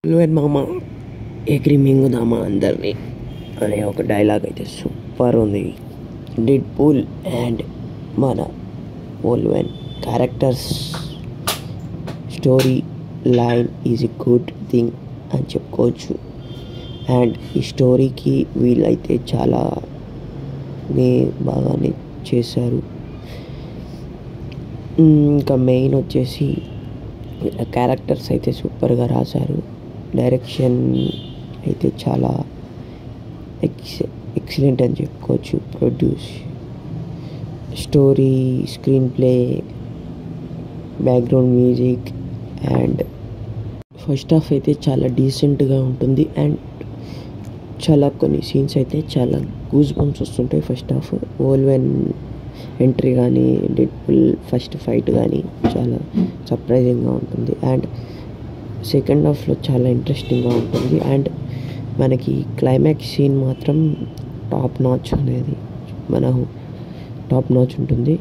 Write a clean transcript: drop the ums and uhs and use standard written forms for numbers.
నువ్వేం మామ ఎగిరి మింగుదామా అందరినీ అనే ఒక డైలాగ్ అయితే సూపర్ ఉంది. డెడ్ పూల్ అండ్ మన Wolverine characters story line is a good thing అని చెప్పుకోవచ్చు. అండ్ ఈ స్టోరీకి వీళ్ళైతే చాలా బాగానే చేశారు. ఇంకా మెయిన్ వచ్చేసి క్యారెక్టర్స్ అయితే సూపర్గా రాశారు. డైరెక్షన్ అయితే చాలా ఎక్సలెంట్ అని చెప్పుకోవచ్చు. Produce story, screen play, background music and first half అయితే చాలా డీసెంట్గా ఉంటుంది. అండ్ చాలా కొన్ని సీన్స్ అయితే చాలా గూస్ బంప్స్ వస్తుంటాయి. ఫస్ట్ హాఫ్ వోల్వెన్ ఎంట్రీ కానీ, డెడ్ పూల్ ఫస్ట్ ఫైట్ కానీ చాలా సర్ప్రైజింగ్గా ఉంటుంది. అండ్ సెకండ్ హాఫ్లో చాలా ఇంట్రెస్టింగ్గా ఉంటుంది. అండ్ మనకి క్లైమాక్స్ సీన్ మాత్రం టాప్ నాచ్ ఉంటుంది.